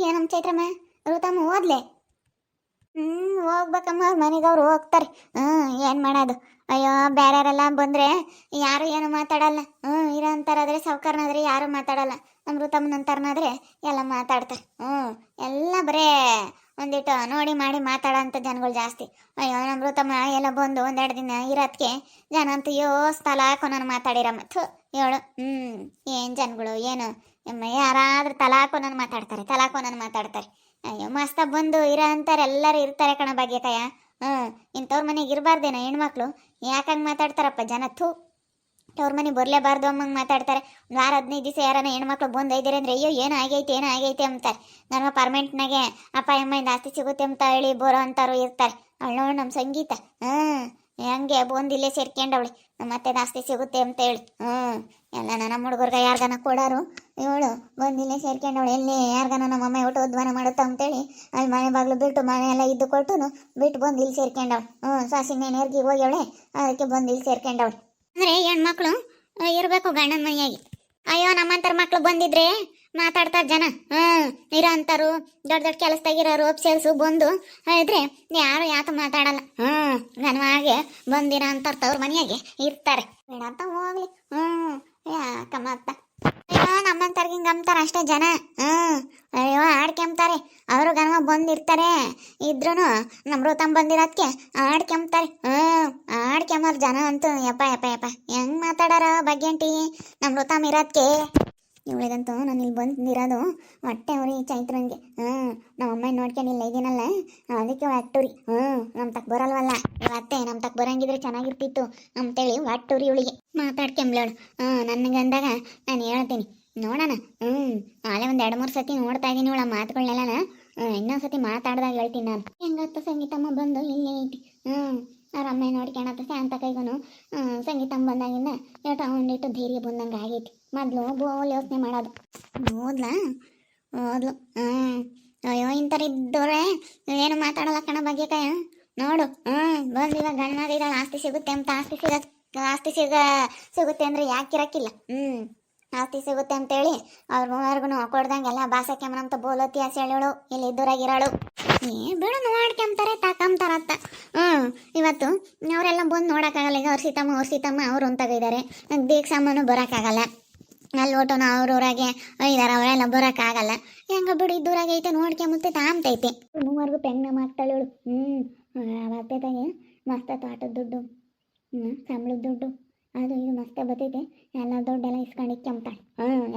ಏನಮ್ಮ ಚೈತ್ರಮ್ಮ ಋತಮ್ಮ ಓದ್ಲೆ ಹೋಗ್ಬೇಕಮ್ಮ ಅವ್ರ ಮನೆಗೆ ಅವ್ರು ಹೋಗ್ತಾರೆ. ಏನು ಮಾಡೋದು. ಅಯ್ಯೋ ಬೇರೆಯವರೆಲ್ಲ ಬಂದರೆ ಯಾರು ಏನು ಮಾತಾಡಲ್ಲ. ಇರೋ ಅಂತಾರಾದರೆ ಸಾವುಕಾರನಾದ್ರೆ ಯಾರು ಮಾತಾಡಲ್ಲ. ನಮ್ಮ ಋತಮ್ಮನಂತಾರನಾದ್ರೆ ಎಲ್ಲ ಮಾತಾಡ್ತಾರೆ. ಎಲ್ಲ ಬರೇ ಒಂದಿಟ್ಟು ನೋಡಿ ಮಾಡಿ ಮಾತಾಡೋ ಅಂಥ ಜನಗಳು ಜಾಸ್ತಿ. ಅಯ್ಯೋ ನಮ್ಮ ಋತಮ್ಮ ಎಲ್ಲ ಬಂದು ಒಂದೆರಡು ದಿನ ಇರೋದಕ್ಕೆ ಜನ ಅಂತೂ ಸ್ಥಳ ಹಾಕೋ ನಾನು ಮಾತಾಡಿರಮ್ಮ ಥು ಹೇಳು. ಏನು ಜನಗಳು ಏನು ಯಾರಾದ್ರೂ ತಲಾಕೋ ನಾನು ಮಾತಾಡ್ತಾರೆ. ಅಯ್ಯೋ ಮಸ್ತ ಬಂದು ಇರೋ ಅಂತಾರೆ ಎಲ್ಲರೂ ಇರ್ತಾರೆ ಕಣ ಭಾಗ್ಯಕಯ್ಯ. ಇಂಥವ್ರ ಮನೆಗೆ ಇರಬಾರ್ದೇನೋ ಹೆಣ್ಮಕ್ಳು. ಯಾಕಂಗೆ ಮಾತಾಡ್ತಾರಪ್ಪ ಜನ ಥೂ. ಅವ್ರ ಮನೆಗೆ ಬರಲೇಬಾರ್ದು ಅಮ್ಮಂಗೆ ಮಾತಾಡ್ತಾರೆ. ಒಂದು ವಾರ 15 ದಿವಸ ಯಾರನ್ನ ಹೆಣ್ಮಕ್ಳು ಬಂದು ಒಯ್ದಿರಿ ಅಂದರೆ ಅಯ್ಯೋ ಏನು ಆಗೈತೆ ಅಂತಾರೆ. ನನ್ನ ಪರ್ಮೆಂಟ್ನಾಗೆ ಅಪ್ಪ ಅಮ್ಮಯಿಂದ ಆಸ್ತಿ ಸಿಗುತ್ತೆ ಅಂತ ಹೇಳಿ ಬರೋ ಅಂತಾರು ಇರ್ತಾರೆ. ಅವಳು ನಮ್ಮ ಸಂಗೀತ ಹೆಂಗೆ ಬಂದಿಲ್ಲೇ ಸೇರ್ಕೊಂಡವಳಿ ಮತ್ತೆ ಆಸ್ತಿ ಸಿಗುತ್ತೆ ಅಂತ ಹೇಳಿ ಎಲ್ಲ ನಮ್ಮ ಹುಡುಗರ್ಗ ಯಾರ್ಗನ ಕೊಡೋರು. ಇವಳು ಬಂದಿಲ್ಲೇ ಸೇರ್ಕೊಂಡವಳು ಎಲ್ಲಿ ಯಾರ್ಗನ ನಮ್ಮಮ್ಮ ಊಟ ಉದ್ವಾನ ಮಾಡುತ್ತಾ ಅಂತೇಳಿ ಅಲ್ಲಿ ಮನೆ ಬಾಗಿಲು ಬಿಟ್ಟು ಮನೆ ಎಲ್ಲ ಇದ್ದು ಕೊಟ್ಟು ಬಿಟ್ಟು ಬಂದು ಇಲ್ಲಿ ಸೇರ್ಕೊಂಡವಳು. ಸಾಸಿ ನೇರ್ಗಿಗೆ ಹೋಗ್ಯವಳೆ ಅದಕ್ಕೆ ಬಂದು ಇಲ್ಲಿ ಸೇರ್ಕೊಂಡವಳು. ಅಂದರೆ ಹೆಣ್ಮಕ್ಳು ಇರಬೇಕು ಗಂಡನ ಮನೆಯಾಗಿ. ಅಯ್ಯೋ ನಮ್ಮಂತರ ಮಕ್ಳು ಬಂದಿದ್ರೆ ಮಾತಾಡ್ತಾರೆ ಜನ. ಇರೋ ಅಂತಾರು ದೊಡ್ಡ ದೊಡ್ಡ ಕೆಲಸದಾಗಿರೋರು ಸೇಲ್ಸು ಬಂದು ಇದ್ರೆ ಯಾರು ಯಾಕೆ ಮಾತಾಡಲ್ಲ. ಘನವಾಗಿ ಬಂದಿರೋ ಅಂತಾರ ತವ್ರ ಮನೆಯಾಗೆ ಇರ್ತಾರೆ. ಬೇಡ ಅಂತ ಹೋಗ್ಲಿ. ಯಾಕಮ್ಮತ್ತ ಅಯ್ಯೋ ನಮ್ಮಂತರ್ಗೆ ಹಿಂಗೆ ಅಂತಾರೆ ಅಷ್ಟೇ ಜನ. ಅಯ್ಯೋ ಆಡ್ಕೆಂಬ್ತಾರೆ. ಅವರು ಗನವ ಬಂದಿರ್ತಾರೆ ಇದ್ರೂ ನಮ್ಮ ಋತಮ್ಮ ಬಂದಿರೋದಕ್ಕೆ ಆಡ್ಕೆಂಬ್ತಾರೆ. ಆಡ್ಕೆಂಬರ್ ಜನ ಅಂತೂ ಯಪ್ಪ ಹೆಂಗೆ ಮಾತಾಡಾರ ಬಗ್ಗೆಂಟಿ ನಮ್ಮ ಋತಮ್ಮ ಇರೋದಕ್ಕೆ. ಇವಳಿಗಂತೂ ನಾನು ಇಲ್ಲಿ ಬಂದಿರೋದು ಹೊಟ್ಟೆ ಅವ್ರಿ ಚೈತ್ರನ್ಗೆ. ನಮ್ಮಮ್ಮ ನೋಡ್ಕೊಂಡಿಲ್ಲ ಇದೀನಲ್ಲ ಅದಕ್ಕೆ ಹೊಟ್ಟುರಿ. ನಮ್ಮ ತಕ್ಕ ಬರಲ್ವಲ್ಲ ಇವತ್ತೆ ನಮ್ಮ ತಕ್ಕ ಬರಂಗಿದ್ರೆ ಚೆನ್ನಾಗಿರ್ತಿತ್ತು ಅಂತೇಳಿ ಹೊಟ್ಟುರಿ ಇವಳಿಗೆ ಮಾತಾಡ್ಕೆಂಬ್ಲೇಳು. ನನಗೆ ಅಂದಾಗ ನಾನು ಹೇಳ್ತೀನಿ ನೋಡೋಣ. ಆಲೆ ಒಂದು 2-3 ಸತಿ ನೋಡ್ತಾ ಇದ್ದೀನಿ ಇವಳ ಮಾತುಗಳನ್ನೆಲ್ಲ. ಇನ್ನೊಂದು ಸತಿ ಮಾತಾಡ್ದಾಗ ಹೇಳ್ತೀನಿ ನಾನು. ಹೆಂಗತ್ತ ಸಂಗೀತಮ್ಮ ಬಂದು ಇಲ್ಲೇ ಐತಿ. ಅವ್ರ ಅಮ್ಮ ನೋಡ್ಕೊಳತ್ತ ಶಾಂತ ಕೈಗೂ ಸಂಗೀತಮ್ಮ ಬಂದಾಗಿಂದ ಏಟ ಒಂದಿಟ್ಟು ಧೈರ್ಯ ಬಂದಂಗೆ ಆಗೈತಿ. ಮೊದಲು ಬೋಲ್ ಯೋಚನೆ ಮಾಡೋದು. ಓದ್ಲು. ಅಯ್ಯೋ ಇಂಥರ ಇದ್ದವ್ರೆ ಏನು ಮಾತಾಡಲ್ಲ ಕಣ ಭಾಗ್ಯಕಾಯ ನೋಡು. ಬಂದು ಇವಾಗ ಗಂಡನಾಗಿದ್ದಾಳೆ ಆಸ್ತಿ ಸಿಗುತ್ತೆ ಅಂತ. ಆಸ್ತಿ ಸಿಗುತ್ತೆ ಅಂದರೆ ಯಾಕಿರಕ್ಕಿಲ್ಲ. ಆಸ್ತಿ ಸಿಗುತ್ತೆ ಅಂತೇಳಿ ಅವ್ರ ಮೂವರ್ಗು ಕೊಡ್ದಂಗೆಲ್ಲ ಬಾಸಕ್ಕೆಮ್ಮನಂತ ಬೋಲತಿ ಆಸೆ ಹೇಳೋಳು ಇಲ್ಲಿ ಇದ್ದೂರಾಗಿರೋಳು. ಬಿಡು ನೋಡ್ಕೊಂತಾರೆ ತಾಕಂತಾರತ್ತ. ಇವತ್ತು ಅವರೆಲ್ಲ ಬಂದು ನೋಡೋಕ್ಕಾಗಲ್ಲ. ಈಗ ಅವ್ರ ಸೀತಮ್ಮ ಅವ್ರು ಅಂತಾಗಿದ್ದಾರೆ. ದೀಕ್ಷ ಸಾಮಾನು ಬರೋಕ್ಕಾಗಲ್ಲ. ಅಲ್ಲಿ ಓಟೋನ ಅವ್ರೂರಾಗೆ ಇದಾರೆ ಅವರೆಲ್ಲ ಬರೋಕ್ಕಾಗಲ್ಲ. ಹೆಂಗ ಬಿಡು ಇದ್ದೂರಾಗೆ ಐತೆ ನೋಡ್ಕೊಂಬತ್ತೆ ತಾಂತೈತೆ. ಮೂವರ್ಗು ಪೆಂಗ್ನ ಮಾಡ್ತಾಳೇಳು. ಅವತ್ತೇತಾಗೆ ಮಸ್ತ ತೋಟದ ದುಡ್ಡು ಸಂಬಳದ ದುಡ್ಡು ಅದು ಇದು ಮಸ್ತ ಬರ್ತೈತೆ. ಎಲ್ಲ ದುಡ್ಡೆಲ್ಲ ಇಸ್ಕೊಂಡಿಕ್ಕೆಂಬ್ತಾಳೆ.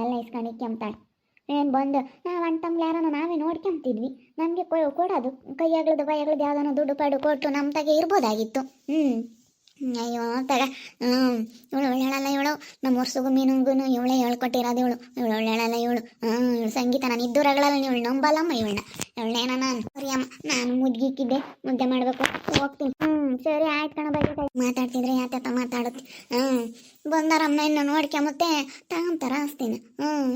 ಎಲ್ಲ ಇಸ್ಕೊಂಡಿಕ್ಕೆಂಬ್ತಾಳೆ. ಏನು ಬಂದು ನಾವು ಅಂಟಂಗ್ಳು ಯಾರನ್ನ ನಾವೇ ನೋಡ್ಕೊಂಬ್ತಿದ್ವಿ. ನಮಗೆ ಕೊಡೋದು ಕೈಯಾಗ್ಲದ್ದು ಬೈಯಾಗ್ಲದ್ದು ಯಾವ್ದಾನ ದುಡ್ಡು ಪಾಡು ಕೊಟ್ಟು ನಮ್ಮ ತಗೆ ಇರ್ಬೋದಾಗಿತ್ತು. ಅಯ್ಯೋ ತಗ. ಇವಳು ಒಳ್ಳೆಳಲ್ಲ ಇವಳು. ನಮ್ಮ ವರ್ಷಗೂ ಮೀನುಗೂ ಇವಳೇ ಹೇಳ್ಕೊಟ್ಟಿರೋದು ಇವಳು ಒಳ್ಳೆಳಲ್ಲ ಇವಳು. ಇವಳು ಸಂಗೀತ ನಾನು ಇದ್ದೂರಾಗಳಲ್ಲ ಇವಳು ನಂಬಲ್ಲಮ್ಮ ಇವಳೇನ ನಾನು ಸರಿಯಮ್ಮ. ನಾನು ಮುದ್ಗಿಕ್ಕಿದ್ದೆ ಮುದ್ದೆ ಮಾಡಬೇಕು ಹೋಗ್ತೀನಿ. ಸರಿ ಆಯ್ತು ಕಣ ಬಗ್ಗೆ ಮಾತಾಡ್ತಿದ್ರೆ ಯಾತ ಮಾತಾಡುತ್ತೆ. ಬಂದಾರಮ್ಮ ಇನ್ನು ನೋಡ್ಕೊಂಬತ್ತೆ ತಗೊಂತಾರ ಅಸ್ತೀನಿ.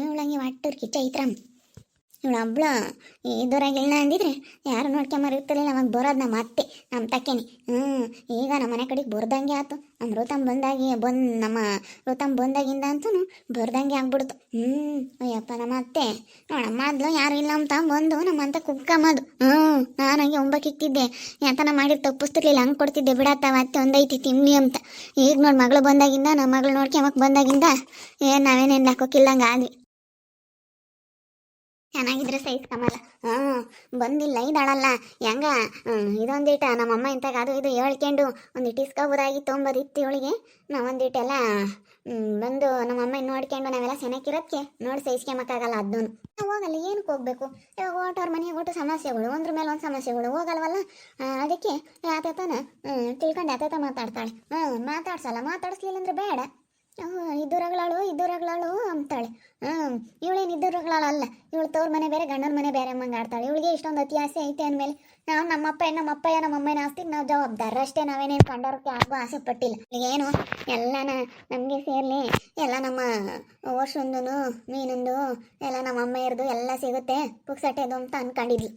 ಇವಳಂಗೆ ಒಟ್ಟುರ್ಕಿ ಚೈತ್ರಮ್ಮ ಇವಳು ಹಬ್ಳು ಇದ್ದೂರಾಗಿಲ್ಲ ಅಂದಿದ್ರೆ ಯಾರು ನೋಡ್ಕೊಂಬರಿರ್ತಿರ್ಲಿಲ್ಲ. ಅವಾಗ ಬರೋದು ನಮ್ಮ ಅತ್ತೆ ನಮ್ಮ ತಕ್ಕೇನೆ. ಈಗ ನಮ್ಮ ಮನೆ ಕಡೆಗೆ ಬರ್ದಂಗೆ ಆಯ್ತು. ನಮ್ಮ ನಮ್ಮ ಋತಮ್ಮ ಬಂದಾಗಿಂದ ಅಂತೂ ಬರ್ದಂಗೆ ಆಗ್ಬಿಡ್ತು. ಅಯ್ಯಪ್ಪ ನಮ್ಮ ಅತ್ತೆ ನೋಡಮ್ಮ ಮೊದಲು ಯಾರು ಇಲ್ಲ ಅಂತ ಬಂದು ನಮ್ಮಂತ ಕುಕ್ಕಮ್ಮದು. ನಾನು ಹಂಗೆ ಒಂಬಕ್ಕಿಕ್ತಿದ್ದೆ ಎಂತನ ಮಾಡಿ ತಪ್ಪಿಸ್ತಿರ್ಲಿಲ್ಲ. ಹಂಗೆ ಕೊಡ್ತಿದ್ದೆ ಬಿಡತ್ತವ ಅತ್ತೆ ಒಂದೈತಿ ತಿಮ್ಲಿ ಅಂತ. ಈಗ ನೋಡಿ ಮಗಳು ಬಂದಾಗಿಂದ ನಮ್ಮ ಮಗಳು ನೋಡ್ಕೊಂಬಕ್ಕೆ ಬಂದಾಗಿಂದ ಏನು ನಾವೇನೇನು ಹಾಕೋಕ್ಕಿಲ್ಲಂಗೆ ಆದ್ವಿ. ಚೆನ್ನಾಗಿದ್ರೆ ಸಹಿಸ್ಕಮ್ಮಲ್ಲ. ಬಂದಿಲ್ಲ ಇದ್ದಾಳಲ್ಲ ಹೆಂಗ ಇದೊಂದಿಟ ನಮ್ಮಮ್ಮ ಇಂತಾಗ ಅದು ಇದು ಹೇಳ್ಕೊಂಡು ಒಂದಿಟ್ಟು ಇಸ್ಕೋಬೋದಾಗಿತ್ತು ತೊಂಬದಿತ್ತು ಇವಳಿಗೆ. ನಾವು ಒಂದಿಟ್ಟೆಲ್ಲ ಬಂದು ನಮ್ಮಮ್ಮ ನೋಡ್ಕೊಂಡು ನಾವೆಲ್ಲ ಚೆನ್ನಾಗಿರೋದಕ್ಕೆ ನೋಡಿ ಸಹಿಸ್ಕೊಂಬಕ್ಕಾಗಲ್ಲ. ಅದನ್ನು ಹೋಗಲ್ಲ. ಏನಕ್ಕೆ ಹೋಗ್ಬೇಕು? ಇವಾಗ ಓಟೋರ್ ಮನೆಗೆ ಓಟು ಸಮಸ್ಯೆಗಳು ಒಂದ್ರ ಮೇಲೆ ಒಂದು ಸಮಸ್ಯೆಗಳು ಹೋಗಲ್ವಲ್ಲ. ಅದಕ್ಕೆ ಯಾತನ ತಿಳ್ಕೊಂಡು ಯಾತ ಮಾತಾಡ್ತಾಳೆ. ಮಾತಾಡ್ಸಲ್ಲ. ಮಾತಾಡಿಸ್ಲಿಲ್ಲ ಅಂದ್ರೆ ಬೇಡ. ಇದ್ದೂರಗಳಾಳು ಅಂತಾಳೆ. ಇವಳೇನು ಇದ್ದೂರಗಳಲ್ಲ. ಇವಳು ತವ್ರ ಮನೆ ಬೇರೆ ಗಂಡನ ಮನೆ ಬೇರೆ ಅಮ್ಮಂಗೆ ಆಡ್ತಾಳೆ. ಇವಳಿಗೆ ಇಷ್ಟೊಂದು ಅತಿ ಆಸೆ ಐತೆ ಅಂದಮೇಲೆ ನಾವು ನಮ್ಮಪ್ಪಯ್ಯ ನಮ್ಮಮ್ಮನ ಆಸ್ತಿಗೆ ನಾವು ಜವಾಬ್ದಾರ ಅಷ್ಟೇ. ನಾವೇನೇನು ಕಂಡೋರಕ್ಕೆ ಯಾರಿಗೂ ಆಸೆ ಪಟ್ಟಿಲ್ಲ. ಈಗೇನು ಎಲ್ಲನ ನಮಗೆ ಸೇರಲಿ. ಎಲ್ಲ ನಮ್ಮ ವರ್ಷೊಂದು ಮೀನೊಂದು ಎಲ್ಲ ನಮ್ಮ ಅಮ್ಮ ಇರ್ದು ಎಲ್ಲ ಸಿಗುತ್ತೆ ಪುಕ್ಸಟ್ಟೆದು ಅಂತ ಅನ್ಕೊಂಡಿದ್ವಿ.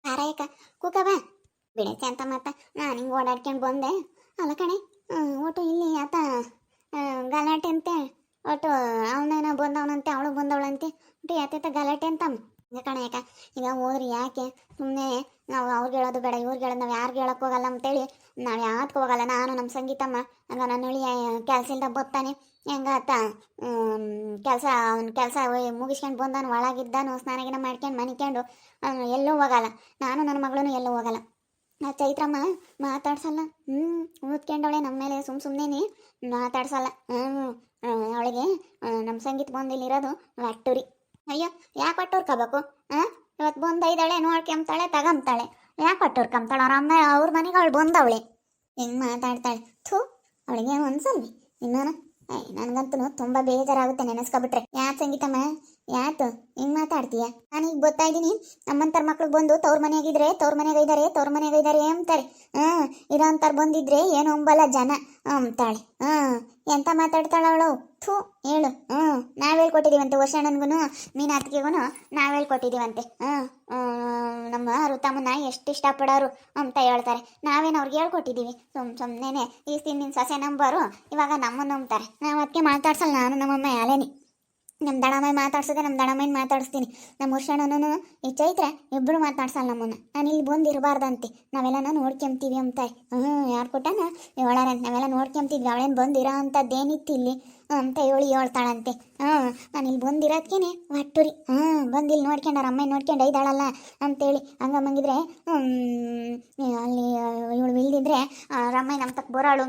ಆರಾಯಕ ಕೂಕವ ಬಿಡೈತೆ ಅಂತ ಮತ್ತ ನಾನು ಹಿಂಗೆ ಓಡಾಡ್ಕೊಂಡು ಬಂದೆ. ಅಲ್ಲ ಕಣೆ ಒಟ್ಟು ಇಲ್ಲಿ ಆತ ಗಲಾಟೆ ಅಂತೆ ಒಟ್ಟು ಅವನೇನ ಬಂದವನಂತೆ ಅವಳು ಬಂದವಳಂತೆ ಒಟ್ಟು ಯಾತೈತ ಗಲಾಟೆ ಅಂತಮ್ಮ ಈಗ ಕಣ ಯಾಕ ಈಗ ಹೋದ್ರಿ ಯಾಕೆ ಸುಮ್ಮನೆ ನಾವು ಅವ್ರಿಗೆ ಹೇಳೋದು ಬೇಡ ಇವ್ರಿಗೆ ಹೇಳೋದು ನಾವು ಯಾರಿಗೆ ಹೇಳಕ್ಕೆ ಹೋಗಲ್ಲ ಅಂತೇಳಿ ನಾವು ಯಾವ್ದಕ್ಕೆ ಹೋಗಲ್ಲ ನಾನು ನಮ್ಮ ಸಂಗೀತಮ್ಮ ಆಗ ನನ್ನ ಹಳಿ ಕೆಲಸ ಇಲ್ದ ಬರ್ತಾನೆ ಹೆಂಗಾತ ಅವ್ನ ಕೆಲಸ ಮುಗಿಸ್ಕೊಂಡು ಬಂದಾನು ಒಳಗಿದ್ದಾನು ಸ್ನಾನಗಿನ ಮಾಡ್ಕೊಂಡು ಮನಿಕೊಂಡು ಎಲ್ಲೂ ಹೋಗಲ್ಲ ನಾನು ನನ್ನ ಮಗಳೂ ಎಲ್ಲೂ ಹೋಗಲ್ಲ ಆ ಚೈತ್ರಮ್ಮ ಮಾತಾಡ್ಸಲ್ಲ ಊದ್ಕೊಂಡವಳೆ ನಮ್ಮ ಮೇಲೆ ಸುಮ್ಮನೆ ಮಾತಾಡ್ಸಲ್ಲ ಅವಳಿಗೆ ನಮ್ಮ ಸಂಗೀತ ಬಂದು ಇಲ್ಲಿರೋದು ಒಟ್ಟುರಿ ಅಯ್ಯೋ ಯಾಕೆ ಒಟ್ಟೂರ್ಕೋಬೇಕು ಇವತ್ತು ಬಂದೈದಾಳೆ ನೋಡ್ಕೊಂತಾಳೆ ತಗೊಂತಾಳೆ ಯಾಕೆ ಒಟ್ಟೂರ್ಕೊಂತಾಳೆ ಅವ್ರ ಮನೆಗೆ ಅವಳು ಬಂದವಳೆ ಹೆಂಗೆ ಮಾತಾಡ್ತಾಳೆ ಥೂ ಅವಳಿಗೆ ಅನ್ಸಲ್ವಿ ಇನ್ನೂ ನನಗಂತೂ ತುಂಬ ಬೇಜಾರಾಗುತ್ತೆ ನೆನೆಸ್ಕೊಬಿಟ್ರೆ ಯಾಕೆ ಸಂಗೀತಮ್ಮ ಯಾತು ಹಿಂಗೆ ಮಾತಾಡ್ತೀಯ ನಾನೀಗ ಗೊತ್ತಾ ಇದ್ದೀನಿ ನಮ್ಮಂತರ ಮಕ್ಳು ಬಂದು ತವ್ರ ಮನೆಯಾಗಿದ್ರೆ ತವ್ರ ಮನೆಯಾಗಿದ್ದಾರೆ ಅಂತಾರೆ ಇರೋ ಅಂತಾರೆ ಬಂದಿದ್ರೆ ಏನು ಅಂಬಲ್ಲ ಜನ ಅಂತಾಳೆ ಎಂತ ಮಾತಾಡ್ತಾಳ ಅವಳು ಥೂ ಹೇಳು ನಾವ್ ಹೇಳ್ಕೊಟ್ಟಿದೀವಂತೆ ವರ್ಷಣ್ಣನ್ಗೂ ಮೀನಾತ್ಗಿಗೂ ನಾವ್ ಹೇಳ್ಕೊಟ್ಟಿದೀವಂತೆ ನಮ್ಮ ಋತಮ್ಮನ ಎಷ್ಟು ಇಷ್ಟಪಡೋರು ಅಂತ ಹೇಳ್ತಾರೆ ನಾವೇನು ಅವ್ರಿಗೆ ಹೇಳ್ಕೊಟ್ಟಿದ್ದೀವಿ ಸುಮ್ಮನೆ ಈ ನಿನ್ನ ಸೊಸೆ ನಂಬರು ಇವಾಗ ನಮ್ಮನ್ನು ನಂಬ್ತಾರೆ ನಾವು ಅದಕ್ಕೆ ಮಾತಾಡ್ಸಲ್ಲ ನಾನು ನಮ್ಮಮ್ಮ ಯಾಲೇನಿ ನಮ್ಮ ದಡಮೈ ಮಾತಾಡ್ಸಿದ್ರೆ ನಮ್ಮ ದಡಮೈನ ಮಾತಾಡಿಸ್ತೀನಿ ನಮ್ಮ ವರ್ಷಣ್ಣನೂ ಈ ಚೈತ್ರ ಇಬ್ಬರು ಮಾತಾಡ್ಸಲ್ಲ ನಮ್ಮನ್ನ ನಾನು ಇಲ್ಲಿ ಬಂದು ಇರಬಾರ್ದಂತೆ ನಾವೆಲ್ಲ ನೋಡ್ಕೊಂತೀವಿ ಅಂತಾರೆ ಯಾರು ಕೊಟ್ಟಾನ ಹೇಳಾರ ನಾವೆಲ್ಲ ನೋಡ್ಕೊಂತಿದ್ವಿ ಅವಳೇನು ಬಂದಿರೋ ಅಂಥದ್ದೇನಿತ್ತು ಇಲ್ಲಿ ಅಂತ ಹೇಳ್ತಾಳಂತೆ ನಾನು ಇಲ್ಲಿ ಬಂದಿರೋದ್ಕೇನೆ ಒಟ್ಟುರಿ ಬಂದಿಲ್ಲಿ ನೋಡ್ಕೊಂಡಾರ ಅಮ್ಮ ನೋಡ್ಕೊಂಡು ಐದಾಳಲ್ಲ ಅಂತೇಳಿ ಹಂಗಮ್ಮಂಗಿದ್ರೆ ಅಲ್ಲಿ ಇವಳು ಇಲ್ದಿದ್ರೆ ರಮ್ಮಯ್ಯ ನಮ್ಮ ತಕ್ಕ ಬರೋಳು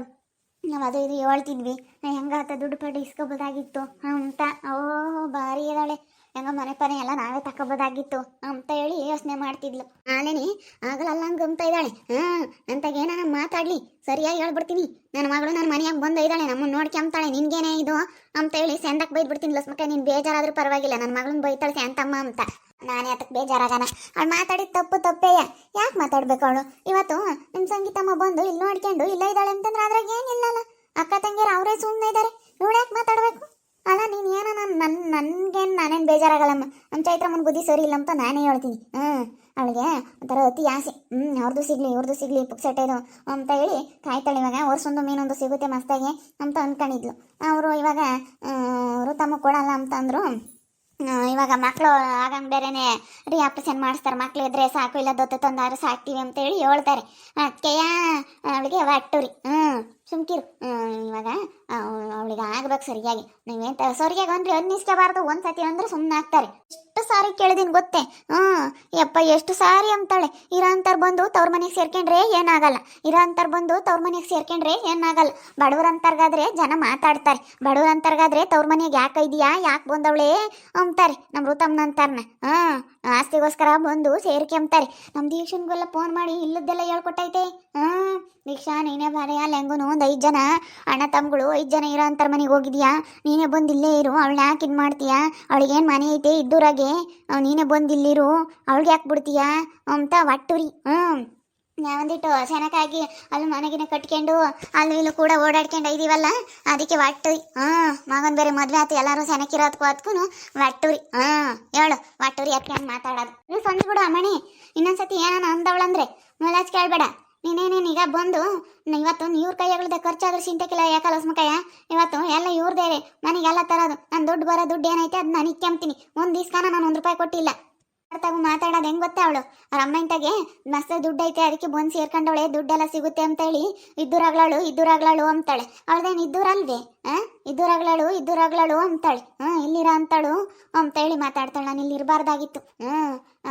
ನಾವು ಅದು ಇದು ಹೇಳ್ತಿದ್ವಿ ಹೆಂಗಾತ ದುಡ್ಡು ಪಡ್ಡು ಇಸ್ಕೋಬೋದಾಗಿತ್ತು ಅಂತ ಭಾರಿ ಇದ್ದಾಳೆ ಹೆಂಗ ಮನೆ ಪನೆ ಎಲ್ಲ ನಾವೇ ತಗೋಬೋದಾಗಿತ್ತು ಅಂತ ಹೇಳಿ ಯೋಚನೆ ಮಾಡ್ತಿದ್ಲು ನಾನೇನಿ ಆಗಲ್ಲ ಹಂಗಂತ ಇದ್ದಾಳೆ ಅಂತಾಗೇನ ಮಾತಾಡ್ಲಿ ಸರಿಯಾಗಿ ಹೇಳ್ಬಿಡ್ತೀನಿ ನನ್ನ ಮಗಳು ನನ್ನ ಮನೆಯಾಗ ಬಂದು ಇದ್ದಾಳೆ ನಮ್ಮನ್ನು ನೋಡ್ಕೊಂತಾಳೆ ನಿನ್ಗೇನೆ ಇದು ಅಂತ ಹೇಳಿ ಸೆಂದಕ್ಕೆ ಬೈದ್ಬಿಡ್ತೀನಿ ಲಸ್ಮಕ್ಕ ನೀನು ಬೇಜಾರಾದ್ರೂ ಪರವಾಗಿಲ್ಲ ನನ್ನ ಮಗಳನ್ನ ಬೈತಾಳೆ ಸ್ಯಾಂತಮ್ಮ ಅಂತ ನಾನೇ ಅದಕ್ಕೆ ಬೇಜಾರಾಗಣ ಅವಳು ಮಾತಾಡಿದ ತಪ್ಪೇಯ ಯಾಕೆ ಮಾತಾಡ್ಬೇಕು ಅವಳು ಇವತ್ತು ನಿಮ್ಮ ಸಂಗೀತಮ್ಮ ಬಂದು ಇಲ್ಲಿ ನೋಡ್ಕೊಂಡು ಇಲ್ಲ ಇದ್ದಾಳೆ ಅಂತಂದ್ರೆ ಅದ್ರಾಗ ಏನಿಲ್ಲಲ್ಲ ಅಕ್ಕ ತಂಗಿಯರು ಅವರೇ ಸುಮ್ಮನೆ ಇದ್ದಾರೆ ಇವಳು ಯಾಕೆ ಮಾತಾಡ್ಬೇಕು ಅಲ್ಲ ನೀನು ಏನೋ ನಾನೇನು ಬೇಜಾರಾಗಲ್ಲಮ್ಮ ನಮ್ಮ ಚೈತ್ರಮ್ಮನ ಬುದ್ಧಿ ಸರಿ ಇಲ್ಲ ಅಂತ ನಾನೇ ಹೇಳ್ತೀನಿ ಅವಳಿಗೆ ಒಂಥರ ಅತಿ ಆಸೆ ಅವ್ರದ್ದು ಸಿಗ್ಲಿ ಇವ್ರದ್ದು ಸಿಗ್ಲಿ ಪುಕ್ಸೆಟ್ ಇದು ಅಂತ ಹೇಳಿ ಕಾಯ್ತಾಳೆ ಇವಾಗ ವರ್ಷೊಂದು ಮೀನೊಂದು ಸಿಗುತ್ತೆ ಮಸ್ತಾಗಿ ಅಂತ ಅಂದ್ಕೊಂಡಿದ್ಲು ಅವರು ಇವಾಗ ಅವರು ತಮ್ಮ ಕೊಡಲ್ಲ ಅಂತಂದ್ರು ಇವಾಗ ಮಕ್ಕಳು ಆಗಂಗೆ ಬೇರೆನೆ ಆಪರೇಷನ್ ಮಾಡಿಸ್ತಾರೆ ಮಕ್ಳು ಇದ್ರೆ ಸಾಕು ಇಲ್ಲ ದೊತ್ತ ತಂದಾರು ಸಾಕ್ತೀವಿ ಅಂತೇಳಿ ಹೇಳ್ತಾರೆ ಅದಕ್ಕೆಯ ಅವಳಿಗೆ ಒಟ್ಟುರಿ ಸುಮ್ಕಿರು ಇವಾಗ ಅವಳಿಗೆ ಆಗ್ಬೇಕು ಸರಿಯಾಗಿ ನೀವೇಂತ ಸರಿಯಾಗಿ ಅಂದ್ರೆ ಅನ್ನಿಸ್ಕೋಬಾರ್ದು ಒಂದ್ಸತಿ ಅಂದ್ರೆ ಸುಮ್ಮನೆ ಆಗ್ತಾರೆ ಎಷ್ಟು ಸಾರಿ ಕೇಳಿದೀನಿ ಗೊತ್ತೇ ಯಪ್ಪ ಎಷ್ಟು ಸಾರಿ ಅಂತಾಳೆ ಇರೋ ಅಂತಾರ ಬಂದು ತವ್ರ ಮನೆಗೆ ಸೇರ್ಕೊಂಡ್ರೆ ಏನಾಗಲ್ಲ ಇರೋ ಅಂತಾರ ಬಂದು ತವ್ರ ಮನೆಗೆ ಸೇರ್ಕೊಂಡ್ರೆ ಏನಾಗಲ್ಲ ಬಡವ್ರಂತಾರ್ಗಾದ್ರೆ ಜನ ಮಾತಾಡ್ತಾರೆ ಬಡವ್ರಂತಾರ್ಗಾದ್ರೆ ತವ್ರ ಮನೆಗೆ ಯಾಕೆ ಇದೆಯಾ ಯಾಕೆ ಬಂದವಳೇ ಅಂತಾರೆ ನಮ್ಮ ಋತಮ್ನ ಅಂತಾರನ ಆಸ್ತಿಗೋಸ್ಕರ ಬಂದು ಸೇರ್ಕೊಂತಾರೆ ನಮ್ಮ ದೀಕ್ಷನ್ಗೆಲ್ಲ ಫೋನ್ ಮಾಡಿ ಇಲ್ಲದ್ದೆಲ್ಲ ಹೇಳ್ಕೊಟ್ಟೈತೆ ದೀಕ್ಷಾ ನೀನೇ ಬಾರೆ ಅಲ್ಲಿ ಹೆಂಗೂ ಒಂದು 5 ಜನ ಅಣ್ಣ ತಮ್ಮಗಳು 5 ಜನ ಇರೋ ಅಂತಾರ ಮನೆಗೆ ಹೋಗಿದ್ಯಾ ನೀನೇ ಬಂದು ಇಲ್ಲೇ ಇರು ಅವಳನ್ನ ಯಾಕೆ ಇದು ಮಾಡ್ತೀಯಾ ಅವಳಿಗೇನು ಮನೆ ಐತೆ ಇದ್ದೂರಾಗೆ ನೀನೇ ಬಂದು ಇಲ್ಲಿರು ಅವಳಿಗೆ ಯಾಕೆ ಬಿಡ್ತೀಯಾ ಅಂತ ಒಟ್ಟುರಿ ಒಂದಿಟ್ಟು ಚೆನ್ನಾಗಿ ಅಲ್ಲಿ ಮನೆಗಿನ ಕಟ್ಕೊಂಡು ಅಲ್ಲಿ ಇಲ್ಲೂ ಕೂಡ ಓಡಾಡ್ಕೊಂಡು ಇದೀವಲ್ಲ ಅದಕ್ಕೆ ಒಟ್ಟುರಿ ಮಗನ್ ಬೇರೆ ಮದ್ವೆ ಆಯ್ತು ಎಲ್ಲರೂ ಚೆನ್ನಾಗಿರೋದಕ್ಕೂ ಅದಕ್ಕೂ ಒಟ್ಟುರಿ ಹೇಳು ಒಟ್ಟುರಿ ಅದಕ್ಕೆ ಮಾತಾಡೋದು ನೀವು ಸಂಜೆ ಬಿಡು ಅಮ್ಮಣಿ ಇನ್ನೊಂದ್ಸತಿ ಏನಾನ ಅಂದವಳಂದ್ರೆ ಮುಲಾಜ್ ಕೇಳಬೇಡ ನೀನೇನೇನು ಈಗ ಬಂದು ಇವತ್ತು ಇವ್ರ ಕೈಯಾಗಲ್ದೆ ಖರ್ಚಾದ್ರೂ ಚಿಂತೆಕಿಲ್ಲ ಯಾಕಲ್ಲ ಸುಮಕಯ್ಯ ಇವತ್ತು ಎಲ್ಲ ಇವ್ರದೇ ನನಗೆಲ್ಲ ತರೋದು ನಾನು ದುಡ್ಡು ಬರೋ ದುಡ್ಡು ಏನೈತೆ ಅದು ನಾನು ಇಕ್ಕೊಂತೀನಿ ಒಂದು ದಿವ್ಸನ ನಾನು 1 ರೂಪಾಯಿ ಕೊಟ್ಟಿಲ್ಲ ತಗು ಮಾತಾಡೋದು ಹೆಂಗೆ ಗೊತ್ತಾ ಅವಳು ಅವ್ರ ಅಮ್ಮಂಟಾಗೆ ಮಸ್ತ್ ದುಡ್ಡು ಐತೆ ಅದಕ್ಕೆ ಬಂದು ಸೇರ್ಕೊಂಡವಳೆ ದುಡ್ಡೆಲ್ಲ ಸಿಗುತ್ತೆ ಅಂತ ಹೇಳಿ ಇದ್ದೂರಾಗ್ಲಾಳು ಅಂತಾಳೆ ಅವಳದೇನು ಇದ್ದೂರಲ್ವೇ ಇದ್ದೂರಾಗ್ಲಾಳು ಅಂತಾಳೆ ಇಲ್ಲಿರ ಅಂತಾಳು ಅಂತ ಹೇಳಿ ಮಾತಾಡ್ತಾಳೆ ನಾನು ಇಲ್ಲಿ ಇರಬಾರ್ದಾಗಿತ್ತು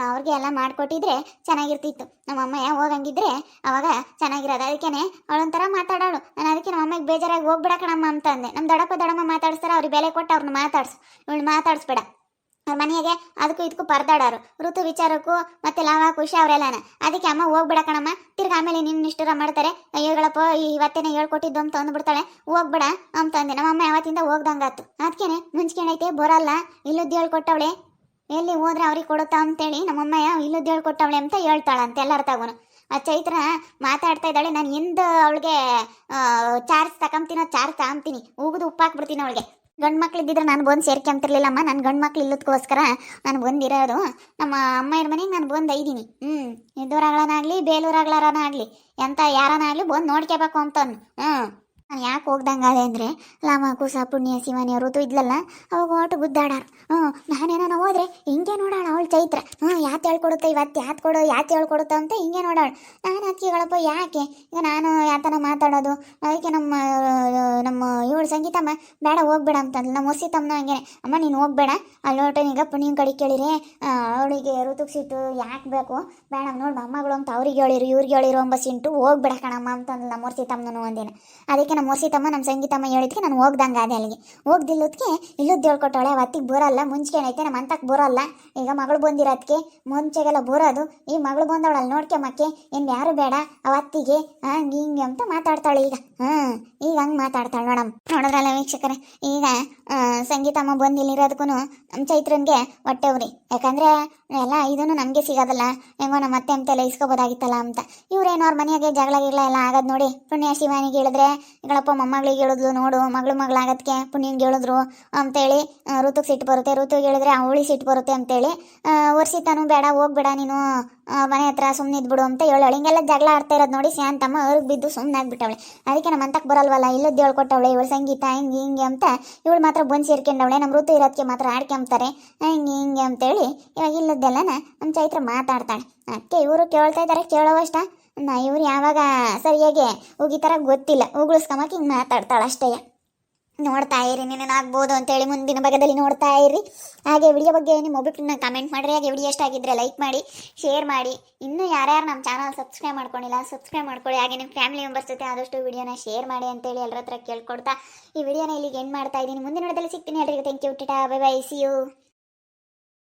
ಅವ್ರಿಗೆ ಎಲ್ಲ ಮಾಡಿಕೊಟ್ಟಿದ್ರೆ ಚೆನ್ನಾಗಿರ್ತಿತ್ತು ನಮ್ಮಮ್ಮ ಹೋಗಂಗಿದ್ರೆ ಅವಾಗ ಚೆನ್ನಾಗಿರೋದು ಅದಕ್ಕೇನೆ ಅವಳೊಂಥರ ಮಾತಾಡೋಳು ನಾನು ಅದಕ್ಕೆ ನಮ್ಮಮ್ಮಗೆ ಬೇಜಾರಾಗಿ ಹೋಗ್ಬಿಡ ಕಣಮ್ಮ ಅಂತ ಅಂದೆ ನಮ್ಮ ದೊಡ್ಡಮ್ಮ ಮಾತಾಡ್ಸ್ತಾರೆ ಅವ್ರಿಗೆ ಬೆಲೆ ಕೊಟ್ಟು ಅವ್ರನ್ನ ಮಾತಾಡ್ಸು ಇವಳು ಮಾತಾಡಿಸ್ಬೇಡ ಅವ್ರ ಮನೆಗೆ ಅದಕ್ಕೂ ಇದಕ್ಕೂ ಪರದಾಡೋರು ಋತು ವಿಚಾರಕ್ಕೂ ಮತ್ತೆ ಲಾವ ಖುಷಿ ಅವರೆಲ್ಲನ ಅದಕ್ಕೆ ಅಮ್ಮ ಹೋಗ್ಬಿಡ ಕಣಮ್ಮ ತಿರ್ಗಿ ಆಮೇಲೆ ನಿನ್ನ ಇಷ್ಟರ ಮಾಡ್ತಾರೆ ಹೇಳಪ್ಪ ಇವತ್ತೇನೆ ಹೇಳ್ಕೊಟ್ಟಿದ್ದು ಅಂತ ಅಂದ್ಬಿಡ್ತಾಳೆ ಹೋಗ್ಬೇಡ ಅಂತ ಅಂದೆ ನಮ್ಮಮ್ಮ ಯಾವತ್ತಿಂದ ಹೋಗ್ದಂಗಾತು ಅದಕ್ಕೇನೆ ಮುಂಚ್ಕೊಂಡೈತೆ ಬರಲ್ಲ ಇಲ್ಲದ್ದು ಹೇಳ್ಕೊಟ್ಟವಳೆ ಎಲ್ಲಿ ಹೋದ್ರೆ ಅವ್ರಿಗೆ ಕೊಡುತ್ತಾ ಅಂತೇಳಿ ನಮ್ಮಮ್ಮ ಇಲ್ಲದ್ದು ಹೇಳ್ಕೊಟ್ಟವಳೆ ಅಂತ ಹೇಳ್ತಾಳಂತೆ ಎಲ್ಲರ ತಗೋನು ಆ ಚೈತ್ರ ಮಾತಾಡ್ತಾ ಇದ್ದಾಳೆ ನಾನು ಎಂದು ಅವಳಿಗೆ ಚಾರ್ಜ್ ತಗೊಂತೀನಿ ಉಗಿದು ಉಪ್ಪು ಹಾಕ್ಬಿಡ್ತೀನಿ ಅವಳಿಗೆ ಗಂಡು ಮಕ್ಳು ಇದ್ದಿದ್ರೆ ನಾನು ಬಂದು ಸೇರ್ಕೊಂತಿರ್ಲಿಲ್ಲಮ್ಮ ನನ್ನ ಗಂಡು ಮಕ್ಳು ಇಲ್ಲದಕ್ಕೋಸ್ಕರ ನಾನು ಬಂದಿರೋದು ನಮ್ಮ ಅಮ್ಮಯ್ಯರ ಮನೆಗೆ ನಾನು ಬಂದು ಐದೀನಿ ಇದ್ದೂರಾಗ್ಲನಾಗಲಿ ಬೇಲೂರಾಗ್ಲಾರನಾಗಲಿ ಎಂತ ಯಾರನಾಗಲಿ ಬಂದು ನೋಡ್ಕೋಬೇಕು ಅಂತಂದು ನಾನು ಯಾಕೆ ಹೋಗ್ದಂಗಾದೆ ಅಂದರೆ ಲಾಮ ಕುಸ ಪುಣ್ಯ ಶಿವನಿ ಋತು ಇದ್ಲಲ್ಲ ಅವಾಗ ಒಟ್ಟು ಗುದ್ದಾಡಾರ. ನಾನೇನೋ ಹೋದ್ರೆ ಹಿಂಗೆ ನೋಡಾಳ ಅವಳು ಚೈತ್ರ. ಯಾಕೆ ಹೇಳ್ಕೊಡುತ್ತೆ ಇವತ್ತು ಯಾಕೆ ಹೇಳ್ಕೊಡುತ್ತ ಅಂತ ಹಿಂಗೆ ನೋಡಾಳ. ನಾನು ಹಚ್ಚಿಗಳಪ್ಪ ಯಾಕೆ ಈಗ ನಾನು ಯಾತನ ಮಾತಾಡೋದು. ಅದಕ್ಕೆ ನಮ್ಮ ಇವಳು ಸಂಗೀತಮ್ಮ ಬೇಡ ಹೋಗ್ಬೇಡ ಅಂತಂದ್ಲು. ನಮ್ಮ ಹೊಸಿತಮ್ಮನ ಹಂಗೆ ಅಮ್ಮ ನೀನು ಹೋಗ್ಬೇಡ ಅಲ್ಲೋಟ ಈಗ ಪುಣ್ಯನ ಕಡೆ ಕೇಳಿರಿ ಅವಳಿಗೆ ಋತುಕ್ ಸಿಟ್ಟು ಯಾಕೆ ಬೇಕು ಬೇಡ ನೋಡಿ ಮೊಮ್ಮಗಳು ಅಂತ ಅವ್ರಿಗೆ ಹೇಳಿರು ಇವ್ರಿಗೆ ಹೇಳಿರು ಅಂಬ ಸಿಂಟು ಹೋಗ್ಬೇಡ ಕಣಮ್ಮ ಅಂತಂದ್ಲು ನಮ್ಮ ಹೊಸಿತಮ್ಮನೂ ಒಂದಿನ. ಅದಕ್ಕೆ ನಮ್ಮ ಹೊಸಿತಮ್ಮ ನಮ್ಮ ಸಂಗೀತಮ್ಮ ಹೇಳಿದ್ಕೆ ನಾನು ಹೋಗ್ದಂಗೆ ಅದೇ ಅಲ್ಲಿಗೆ ಹೋಗ್ದಿಲ್ಲದಕ್ಕೆ ಇಲ್ಲದ್ದು ಹೇಳ್ಕೊಟ್ಟವಳೆ. ಅವತ್ತಿಗೆ ಬರೋಲ್ಲ ಮುಂಚೆನೈತೆ ನಮ್ಮ ಅಂತಕ್ಕೆ ಬರೋಲ್ಲ. ಈಗ ಮಗಳು ಬಂದಿರೋದಕ್ಕೆ ಮುಂಚೆಗೆಲ್ಲ ಬರೋದು ಈ ಮಗಳು ಬಂದವಳು ಅಲ್ಲಿ ನೋಡ್ಕೊಂಬಕ್ಕೆ ಏನು ಯಾರು ಬೇಡ ಅವತ್ತಿಗೆ ಹಂಗೆ ಹಿಂಗೆ ಅಂತ ಮಾತಾಡ್ತಾಳೆ ಈಗ. ಈಗ ಹಂಗೆ ಮಾತಾಡ್ತಾಳೆ ನೋಡಿದ್ರಲ್ಲ ವೀಕ್ಷಕರೇ. ಈಗ ಸಂಗೀತಮ್ಮ ಬಂದಿಲ್ಲಿರೋದಕ್ಕೂ ನಮ್ಮ ಚೈತ್ರನ್ಗೆ ಹೊಟ್ಟೆ ಉರಿ. ಯಾಕಂದರೆ ಎಲ್ಲ ಇದನ್ನು ನಮಗೆ ಸಿಗೋದಲ್ಲ ಹೆಂಗೋ ನಮ್ಮ ಅತ್ತೆ ಅಂತೆಲ್ಲ ಇಸ್ಕೋಬೋದಾಗಿತ್ತಲ್ಲ ಅಂತ. ಇವ್ರೇನೋ ಅವ್ರ ಮನೆಯಾಗೆ ಜಗಳ ಗಿಗಳ ಎಲ್ಲ ಆಗೋದು ನೋಡಿ ಪುಣ್ಯ ಶಿವಾನಿಗೆ ಹೇಳಿದ್ರೆ ಈಗಳಪ್ಪ ಮೊಮ್ಮಗಳಿಗೆ ಹೇಳಿದ್ಲು ನೋಡು ಮಗಳಾಗೋದಕ್ಕೆ ಪುಣ್ಯಂಗೆ ಹೇಳಿದ್ರು ಅಂತೇಳಿ ಋತುಗೆ ಸಿಟ್ಟು ಬರುತ್ತೆ. ಋತುಗೆ ಹೇಳಿದ್ರೆ ಅವಳಿ ಸಿಟ್ಟು ಬರುತ್ತೆ ಅಂತೇಳಿ ವರ್ಷಿತಾನು ಬೇಡ ಹೋಗ್ಬೇಡ ನೀನು ಮನೆ ಹತ್ರ ಸುಮ್ಮನೆ ಇದ್ಬಿಡು ಅಂತ ಹೇಳೋಳು. ಹಿಂಗೆಲ್ಲ ಜಗಳ ಆಡ್ತಾ ಇರೋದು ನೋಡಿ ಶಾಂತಮ್ಮ ಅವ್ರಿಗೆ ಬಿದ್ದು ಸುಮ್ಮನೆ ಆಗ್ಬಿಟ್ಟವಳೆ. ಅದಕ್ಕೆ ನಮ್ಮ ಅಂತಕ್ಕೆ ಬರಲ್ವಲ್ಲ ಇಲ್ಲದ್ದು ಹೇಳ್ಕೊಟ್ಟವಳೆ ಇವಳು ಸಂಗೀತ ಹಿಂಗೆ ಹಿಂಗೆ ಅಂತ. ಇವಳು ಮಾತ್ರ ಬಂದು ಸೇರ್ಕೊಂಡವಳೆ. ನಮ್ಮ ಋತು ಇರೋದಕ್ಕೆ ಮಾತ್ರ ಆಡ್ಕೊಂತಾರೆ ಹಿಂಗೆ ಹಿಂಗೆ ಅಂತೇಳಿ ಇವಾಗ ಇಲ್ಲದ್ದೆಲ್ಲನ ನಮ್ಮ ಚೈತ್ರ ಮಾತಾಡ್ತಾಳೆ. ಅದಕ್ಕೆ ಇವರು ಕೇಳ್ತಾ ಇದ್ದಾರೆ ಕೇಳೋವಷ್ಟ ಇವ್ರು ಯಾವಾಗ ಸರಿಯಾಗಿ ಉಗಿತಾರ ಗೊತ್ತಿಲ್ಲ ಉಗುಳಿಸ್ಕೊಂಬಕ್ಕೆ ಹಿಂಗೆ ಮಾತಾಡ್ತಾಳೆ ಅಷ್ಟೇ. ನೋಡ್ತಾ ಇರಿ ನೀನೇನಾಗ್ಬೋದು ಅಂತೇಳಿ ಮುಂದಿನ ಭಾಗದಲ್ಲಿ ನೋಡ್ತಾ ಇರಿ. ಹಾಗೆ ವಿಡಿಯೋ ಬಗ್ಗೆ ನಿಮ್ಮ ಒಬ್ಬಿಟ್ಟನ್ನ ಕಮೆಂಟ್ ಮಾಡಿರಿ. ಹಾಗೆ ವಿಡಿಯೋ ಇಷ್ಟ ಆಗಿದ್ದರೆ ಲೈಕ್ ಮಾಡಿ ಶೇರ್ ಮಾಡಿ. ಇನ್ನೂ ಯಾರ್ಯಾರು ನಮ್ಮ ಚಾನಲ್ ಸಬ್ಸ್ಕ್ರೈಬ್ ಮಾಡ್ಕೊಂಡಿಲ್ಲ ಸಬ್ಸ್ಕ್ರೈಬ್ ಮಾಡ್ಕೊಳ್ಳಿ. ಹಾಗೆ ನಿಮ್ಮ ಫ್ಯಾಮಿಲಿ ಮೆಂಬರ್ಸ್ ಜೊತೆ ಆದಷ್ಟು ವಿಡಿಯೋನ ಶೇರ್ ಮಾಡಿ ಅಂತೇಳಿ ಎಲ್ಲರ ಹತ್ರ ಕೇಳ್ಕೊಡ್ತಾ ಈ ವಿಡಿಯೋನ ಇಲ್ಲಿಗೆ ಎಂಡ್ ಮಾಡ್ತಾ ಇದ್ದೀನಿ. ಮುಂದಿನ ವಿಡಿಯೋದಲ್ಲಿ ಸಿಗ್ತೀನಿ. ಎಲ್ಲರಿಗೂ thank you. Tata bye bye see you.